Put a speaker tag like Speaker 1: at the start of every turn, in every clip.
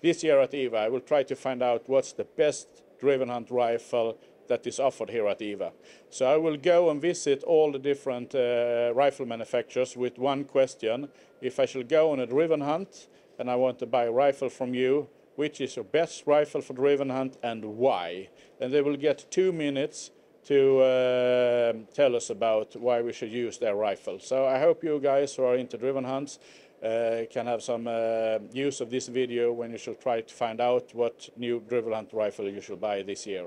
Speaker 1: this year at IWA, I will try to find out what's the best driven hunt rifle that is offered here at IWA. So I will go and visit all the different rifle manufacturers with one question. If I shall go on a driven hunt and I want to buy a rifle from you, which is your best rifle for driven hunt and why? And they will get 2 minutes to tell us about why we should use their rifle. So I hope you guys who are into driven hunts can have some use of this video when you shall try to find out what new driven hunt rifle you should buy this year.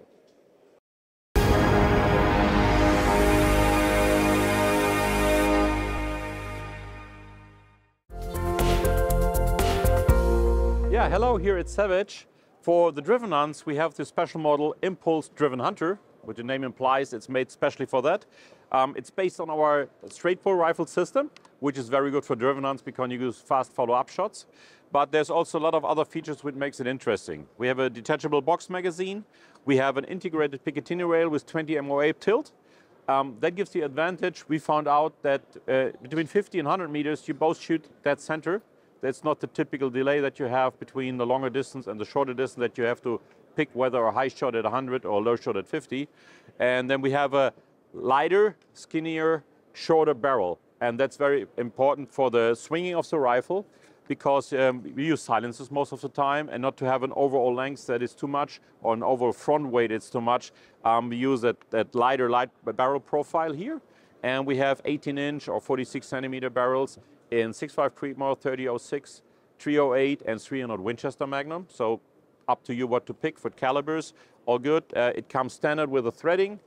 Speaker 2: Yeah, hello, here at Savage. For the driven hunts, we have the special model Impulse Driven Hunter, which the name implies it's made specially for that. It's based on our straight pull rifle system, which is very good for driven hunts because you use fast follow-up shots. But there's also a lot of other features which makes it interesting. We have a detachable box magazine. We have an integrated Picatinny rail with 20 MOA tilt. That gives the advantage. We found out that between 50 and 100 meters, you both shoot dead center. That's not the typical delay that you have between the longer distance and the shorter distance that you have to pick whether a high shot at 100 or a low shot at 50. And then we have a lighter, skinnier, shorter barrel. And that's very important for the swinging of the rifle because we use silencers most of the time, and not to have an overall length that is too much or an overall front weight it's too much. We use that lighter barrel profile here. And we have 18-inch or 46-centimeter barrels in 6.5 Creedmoor, 30-06, 308, and 300 Winchester Magnum. So up to you what to pick for calibers. All good. It comes standard with the threading.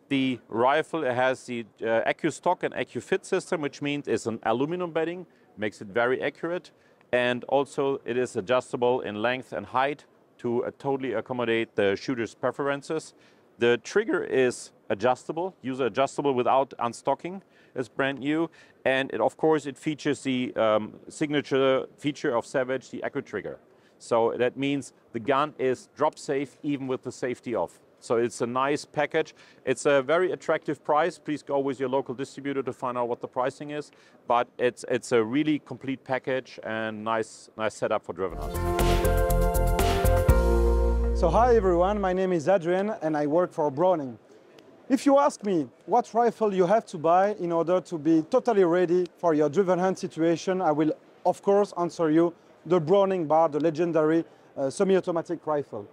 Speaker 2: The rifle has the AccuStock and AccuFit system, which means it's an aluminum bedding, makes it very accurate. And also it is adjustable in length and height to totally accommodate the shooter's preferences. The trigger is adjustable, user adjustable without unstocking. It's brand new. And of course, it features the signature feature of Savage, the Accu Trigger. So that means the gun is drop safe even with the safety off. So it's a nice package. It's a very attractive price. Please go with your local distributor to find out what the pricing is. But it's a really complete package and nice setup for driven hunts.
Speaker 3: So hi everyone, my name is Adrian and I work for Browning. If you ask me what rifle you have to buy in order to be totally ready for your driven hunt situation, I will of course answer you the Browning Bar, the legendary semi-automatic rifle.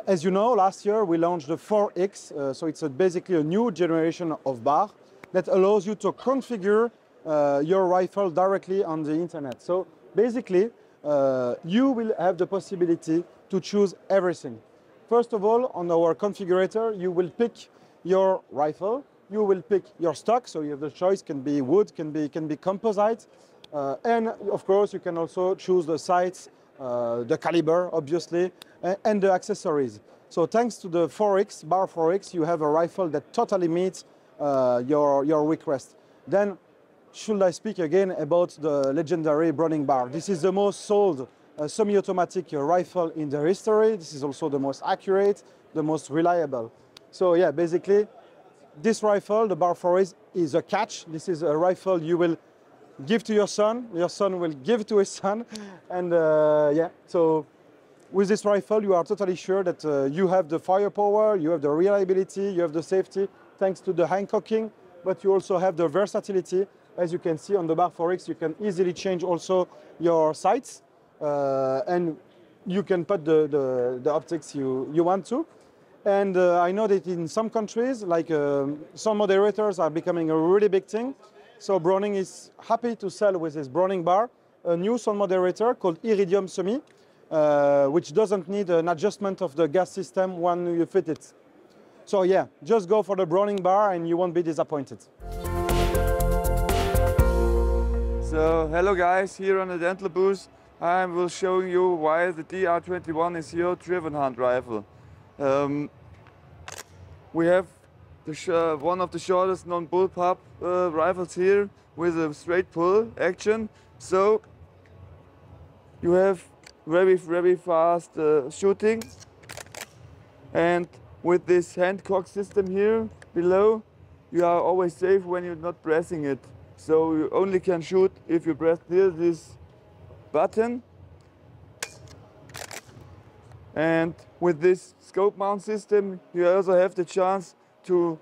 Speaker 3: As you know, last year we launched the 4X, so it's basically a new generation of bar that allows you to configure your rifle directly on the internet. So basically, you will have the possibility to choose everything. First of all, on our configurator, you will pick your rifle, you will pick your stock, so you have the choice, can be wood, can be composite, and of course you can also choose the sights, the caliber, obviously, and the accessories. So thanks to the 4X, Bar 4X, you have a rifle that totally meets your request. Then, should I speak again about the legendary Browning Bar? This is the most sold semi-automatic rifle in the history. This is also the most accurate, the most reliable. So yeah, basically, this rifle, the Bar 4X, is a catch. This is a rifle you will give to your son will give to his son, and yeah, so with this rifle you are totally sure that you have the firepower, you have the reliability, you have the safety thanks to the handcocking, but you also have the versatility. As you can see on the Bar 4X, you can easily change also your sights, and you can put the optics you want to. And I know that in some countries, like some moderators are becoming a really big thing. So Browning is happy to sell with this Browning Bar a new sound moderator called Iridium Semi, which doesn't need an adjustment of the gas system when you fit it. So yeah, just go for the Browning Bar and you won't be disappointed.
Speaker 4: So hello guys, here on the Dentler booth, I will show you why the DR21 is your driven hunt rifle. We have one of the shortest non-bullpup rifles here with a straight pull action. So you have very fast shooting, and with this hand cock system here below, you are always safe when you're not pressing it. So you only can shoot if you press this button. And with this scope mount system, you also have the chance to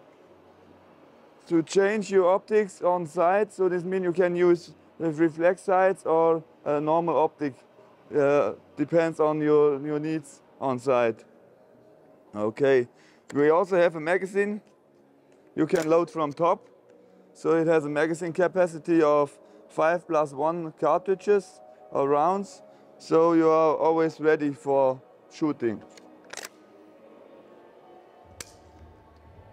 Speaker 4: change your optics on site. So this means you can use the reflex sights or a normal optic. Depends on your needs on site. Okay. We also have a magazine you can load from top. So it has a magazine capacity of 5+1 cartridges or rounds. So you are always ready for shooting.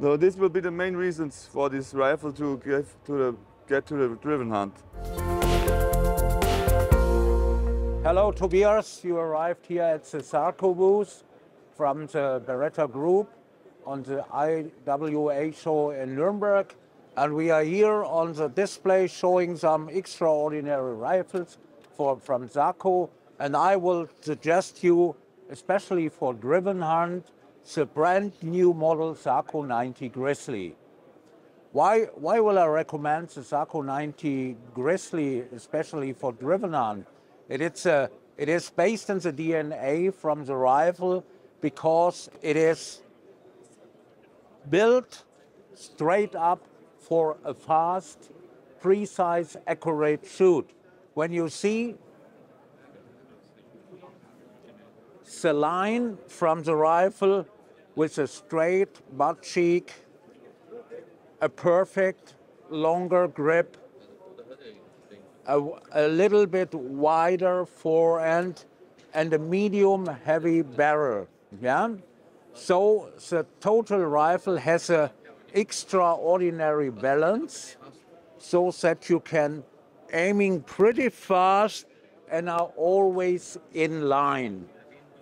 Speaker 4: So this will be the main reasons for this rifle to get to the driven hunt.
Speaker 5: Hello Tobias, you arrived here at the Sako booth from the Beretta group on the IWA show in Nürnberg. And we are here on the display showing some extraordinary rifles from Sako. And I will suggest you, especially for driven hunt, the brand new model Sako 90 Grizzly. Why will I recommend the Sako 90 Grizzly, especially for driven hunt? It is based on the DNA from the rifle because it is built straight up for a fast, precise, accurate shoot. When you see the line from the rifle with a straight butt cheek, a perfect longer grip, a little bit wider forend, and a medium heavy barrel. Yeah? So the total rifle has an extraordinary balance so that you can aiming pretty fast and are always in line.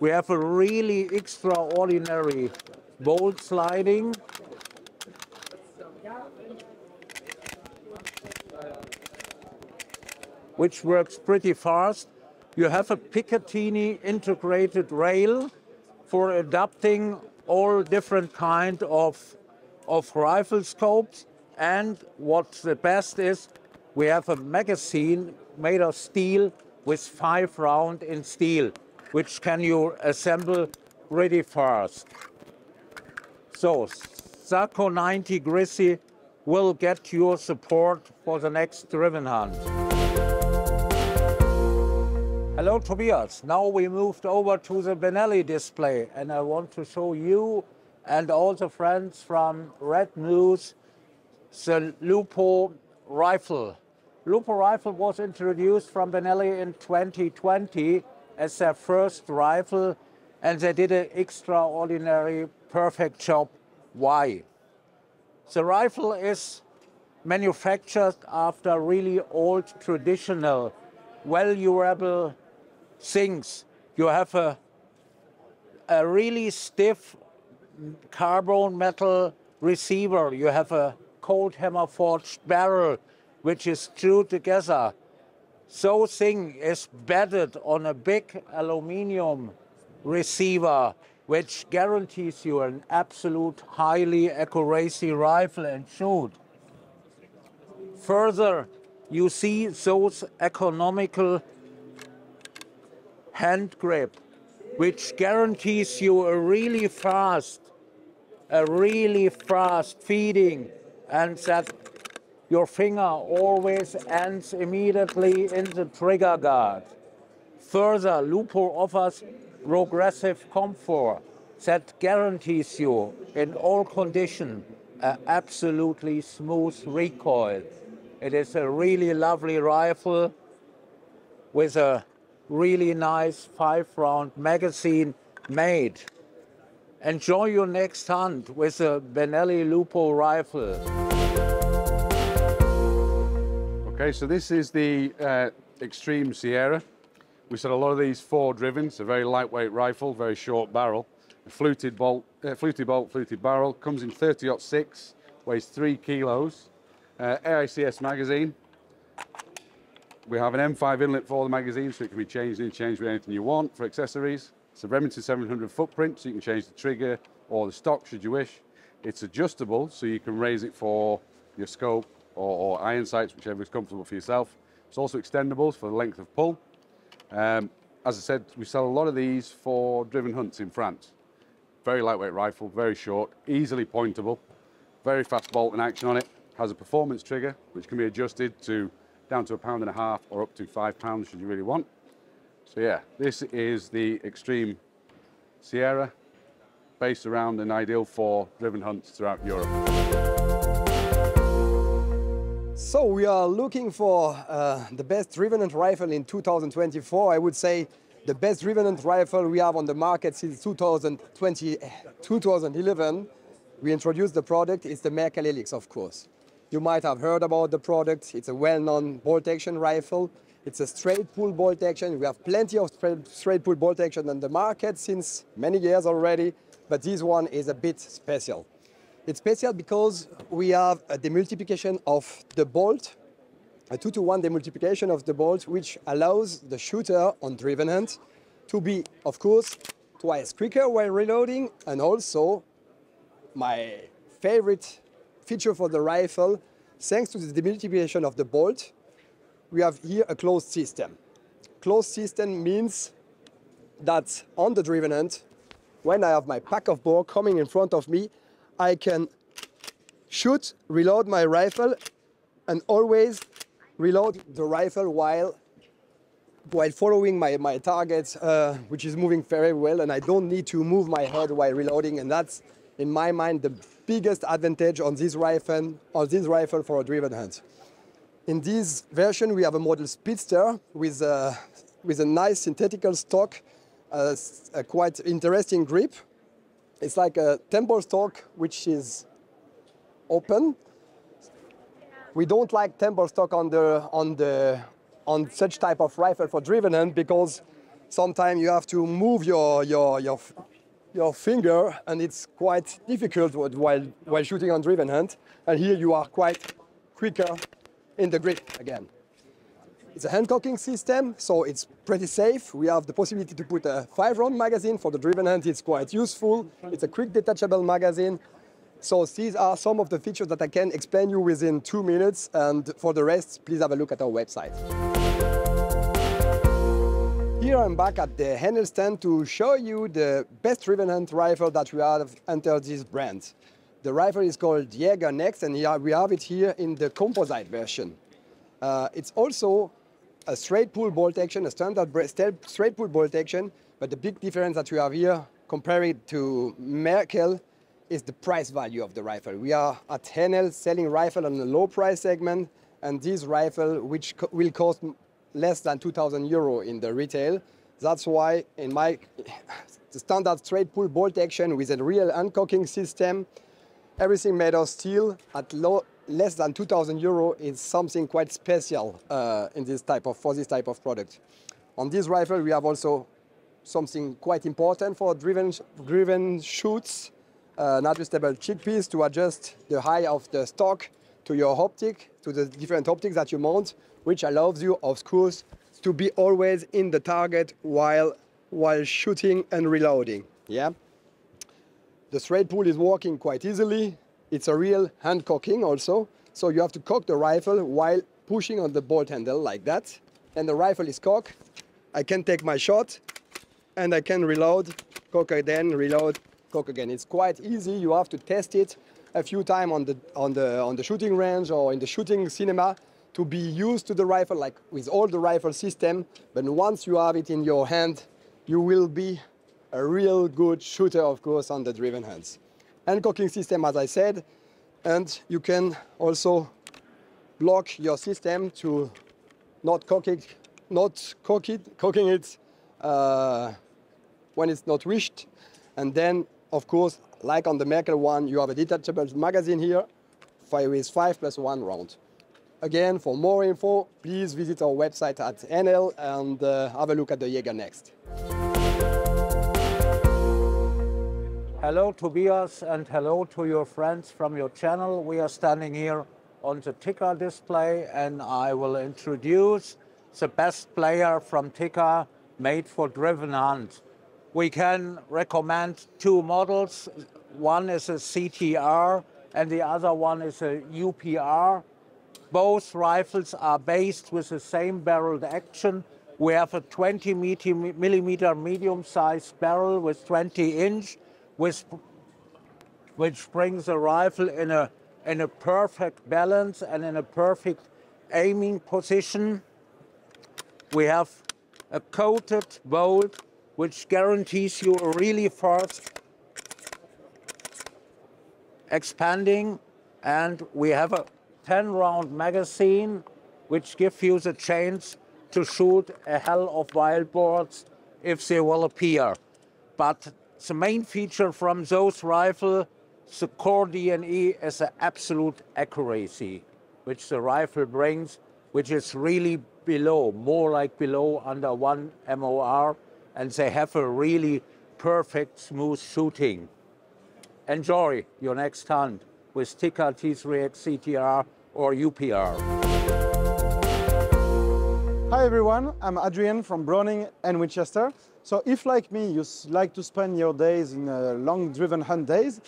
Speaker 5: We have a really extraordinary bolt sliding. Which works pretty fast. You have a Picatinny integrated rail for adapting all different kind of rifle scopes. And what's the best is we have a magazine made of steel with 5 rounds in steel, which can you assemble really fast. So Sako 90 Grizzly will get your support for the next driven hunt. Hello Tobias, now we moved over to the Benelli display and I want to show you and all the friends from Red News the Lupo rifle. Lupo rifle was introduced from Benelli in 2020 as their first rifle and they did an extraordinary perfect job. Why? The rifle is manufactured after really old traditional, well-durable things. You have a really stiff carbon metal receiver. You have a cold hammer forged barrel, which is screwed together. So thing is bedded on a big aluminium receiver, which guarantees you an absolute highly accuracy rifle and shoot. Further, you see those economical hand grip, which guarantees you a really fast feeding, and that your finger always ends immediately in the trigger guard. Further, Lupo offers progressive comfort that guarantees you in all conditions an absolutely smooth recoil. It is a really lovely rifle with a really nice 5-round magazine made. Enjoy your next hunt with a Benelli Lupo rifle.
Speaker 6: Okay, so this is the Extreme Sierra. We said a lot of these 4-driven. It's a very lightweight rifle, very short barrel. A fluted barrel, comes in 30-06, weighs 3 kilos. AICS magazine. We have an M5 inlet for the magazine, so it can be changed and interchanged with anything you want for accessories. It's a Remington 700 footprint, so you can change the trigger or the stock should you wish. It's adjustable, so you can raise it for your scope or iron sights, whichever is comfortable for yourself. It's also extendable for the length of pull. as I said, we sell a lot of these for driven hunts in France. Very lightweight rifle, very short, easily pointable, very fast bolt and action on it. Has a performance trigger, which can be adjusted to down to 1.5 pounds or up to 5 pounds should you really want. So yeah, this is the Extreme Sierra, based around and ideal for driven hunts throughout Europe.
Speaker 7: So we are looking for the best driven hunt rifle in 2024. I would say the best driven hunt rifle we have on the market since 2011. We introduced the product. It's the Merkel Helix, of course. You might have heard about the product. It's a well-known bolt action rifle. It's a straight pull bolt action. We have plenty of straight pull bolt action on the market since many years already, but this one is a bit special. It's special because we have a demultiplication of the bolt, a 2-to-1 demultiplication of the bolt, which allows the shooter on driven hunt to be, of course, twice quicker while reloading, and also my favorite feature for the rifle, thanks to the demultiplication of the bolt, we have here a closed system. Closed system means that on the driven hunt, when I have my pack of boar coming in front of me, I can shoot, reload my rifle, and always reload the rifle while following my target, which is moving very well, and I don't need to move my head while reloading, and that's, in my mind, the biggest advantage on this rifle for a driven hunt. In this version, we have a model Speedster with a nice synthetical stock, a quite interesting grip. It's like a temple stock which is open. We don't like temple stock on such type of rifle for driven hunt because sometimes you have to move your finger, and it's quite difficult while shooting on driven hunt. And here you are quite quicker in the grip again. It's a hand cocking system, so it's pretty safe. We have the possibility to put a 5-round magazine for the driven hunt. It's quite useful. It's a quick detachable magazine. So these are some of the features that I can explain you within 2 minutes. And for the rest, please have a look at our website. Here I'm back at the Haenel stand to show you the best driven hunt rifle that we have under this brand. The rifle is called Jaeger Next, and we have it here in the Composite version. It's also a straight pull bolt action, a standard straight pull bolt action, but the big difference that we have here compared to Merkel is the price value of the rifle. We are at Haenel selling rifle on the low price segment, and this rifle, which will cost less than 2,000 euro in the retail. That's why the standard straight pull bolt action with a real uncocking system, everything made of steel at less than 2,000 euro is something quite special for this type of product. On this rifle, we have also something quite important for driven shoots, an adjustable cheek piece to adjust the height of the stock to your optic, to the different optics that you mount, which allows you, of course, to be always in the target while shooting and reloading. Yeah. The straight pull is working quite easily. It's a real hand cocking also. So you have to cock the rifle while pushing on the bolt handle like that. And the rifle is cocked. I can take my shot and I can reload, cock again, reload, cock again. It's quite easy. You have to test it a few times on the shooting range or in the shooting cinema to be used to the rifle, like with all the rifle system. But once you have it in your hand, you will be a real good shooter, of course, on the driven hunts. Hand cocking system, as I said, and you can also block your system to not cocking it when it's not wished. And then, of course, like on the Merkel one, you have a detachable magazine here with 5+1 round. Again, for more info, please visit our website at Haenel and have a look at the Jaeger Next.
Speaker 5: Hello Tobias, and hello to your friends from your channel. We are standing here on the Tikka display, and I will introduce the best player from Tikka made for driven hunt. We can recommend two models. One is a CTR and the other one is a UPR. Both rifles are based with the same barreled action, We have a 20 millimeter medium-sized barrel with 20-inch, which brings the rifle in a perfect balance and in a perfect aiming position. We have a coated bolt, which guarantees you a really fast expanding, and we have a 10-round magazine, which gives you the chance to shoot a hell of wild boars if they will appear. But the main feature from those rifles, the core DNA, is the absolute accuracy, which the rifle brings, which is really below, more like below under 1 MOR, and they have a really perfect, smooth shooting. Enjoy your next hunt with Tikka T3x CTR or UPR.
Speaker 3: Hi everyone, I'm Adrian from Browning and Winchester. So if, like me, you like to spend your days in long driven hunt days,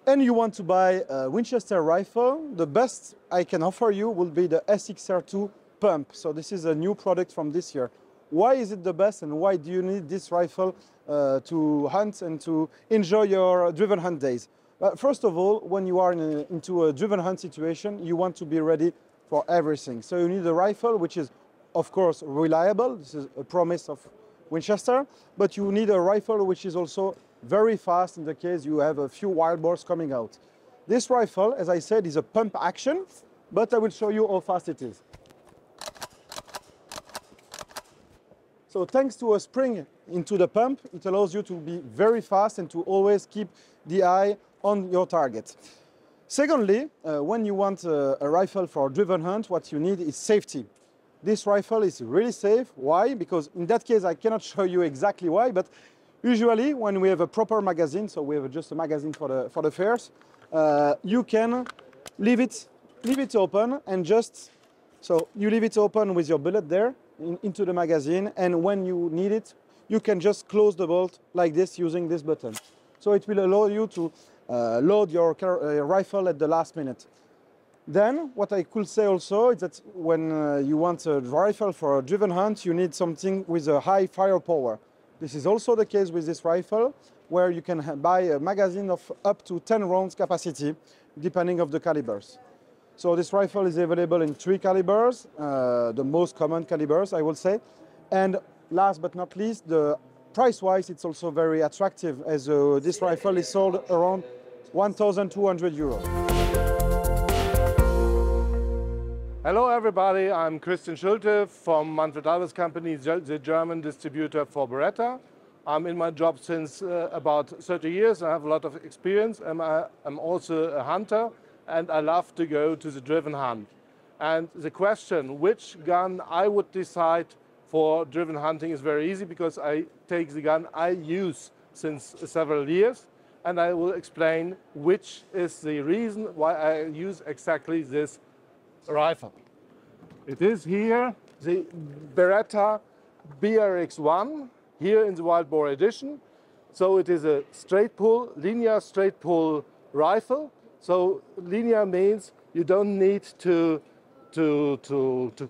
Speaker 3: and you want to buy a Winchester rifle, the best I can offer you will be the SXR2 pump. So this is a new product from this year. Why is it the best, and why do you need this rifle to hunt and to enjoy your driven hunt days? First of all, when you are into a driven hunt situation, you want to be ready for everything. So you need a rifle which is, of course, reliable. This is a promise of Winchester, but you need a rifle which is also very fast in the case you have a few wild boars coming out. This rifle, as I said, is a pump action, but I will show you how fast it is. So thanks to a spring into the pump, it allows you to be very fast and to always keep the eye on your target. Secondly, when you want a rifle for a driven hunt, what you need is safety. This rifle is really safe. Why? Because in that case, I cannot show you exactly why, but usually when we have a proper magazine, so we have just a magazine for the fairs, you can leave it open and just, so you leave it open with your bullet there into the magazine, and when you need it, you can just close the bolt like this using this button. So it will allow you to load your rifle at the last minute. Then, what I could say also is that when you want a rifle for a driven hunt, you need something with a high firepower. This is also the case with this rifle, where you can buy a magazine of up to 10 rounds capacity, depending on the calibers. So this rifle is available in 3 calibers, the most common calibers, I would say. And last but not least, the price-wise, it's also very attractive, as this rifle is sold around 1,200 euros.
Speaker 8: Hello everybody, I'm Christian Schulte from Manfred Albers Company, the German distributor for Beretta. I'm in my job since about 30 years. I have a lot of experience, and I'm also a hunter, and I love to go to the driven hunt. And the question which gun I would decide for driven hunting is very easy, because I take the gun I use since several years, and I will explain which is the reason why I use exactly this rifle. It is here the Beretta BRX1, here in the Wild Boar edition. So it is a straight pull, linear straight pull rifle. So linear means you don't need to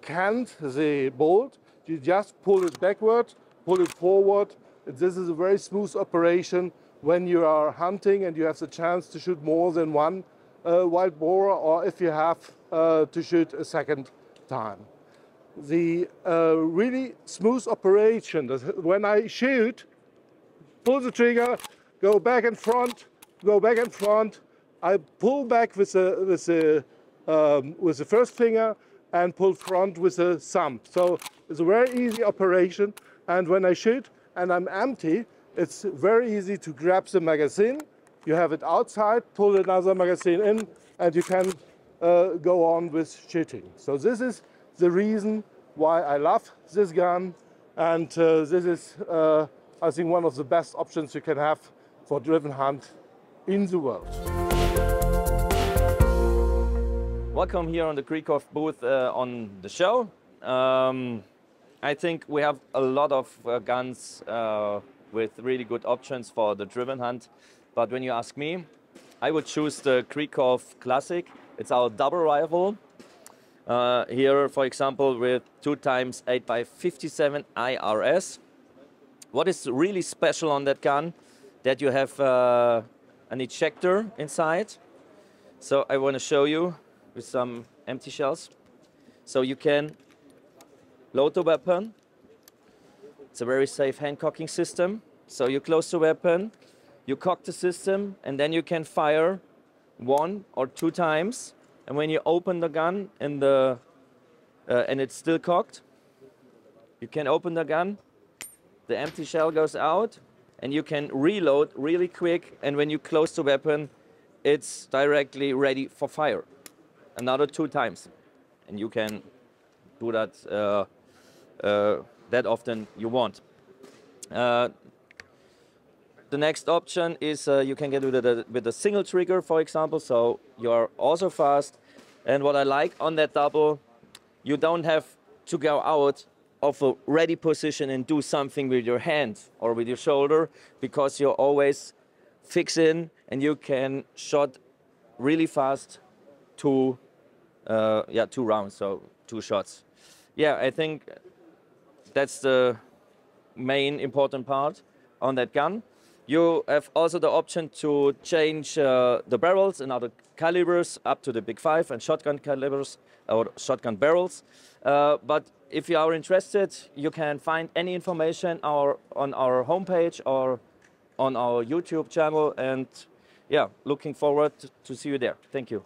Speaker 8: cant the bolt. You just pull it backward, pull it forward. This is a very smooth operation when you are hunting and you have the chance to shoot more than one wild boar, or if you have to shoot a second time. The really smooth operation, when I shoot, pull the trigger, go back and front, go back and front. I pull back with the first finger and pull front with the thumb. So it's a very easy operation. And when I shoot and I'm empty, it's very easy to grab the magazine. You have it outside, pull another magazine in, and you can go on with shooting. So this is the reason why I love this gun, and this is, I think, one of the best options you can have for driven hunt in the world.
Speaker 9: Welcome here on the Krieghoff booth on the show. I think we have a lot of guns with really good options for the driven hunt. But when you ask me, I would choose the Krieghoff Classic. It's our double rifle. Here, for example, with 2x 8x57 IRS. What is really special on that gun? That you have an ejector inside. So I want to show you with some empty shells. So you can load the weapon. It's a very safe hand cocking system. So you close the weapon, you cock the system, and then you can fire 1 or 2 times. And when you open the gun and it's still cocked, you can open the gun, the empty shell goes out, and you can reload really quick. And when you close the weapon, it's directly ready for fire. Another 2 times. And you can do that that often you want. The next option is you can get with a single trigger, for example, so you're also fast. And what I like on that double, you don't have to go out of a ready position and do something with your hand or with your shoulder, because you're always fixed in and you can shot really fast 2 rounds, so 2 shots. Yeah, I think that's the main important part on that gun. You have also the option to change the barrels and other calibers up to the Big 5 and shotgun calibers or shotgun barrels. But if you are interested, you can find any information on our homepage or on our YouTube channel. And yeah, looking forward to see you there. Thank you.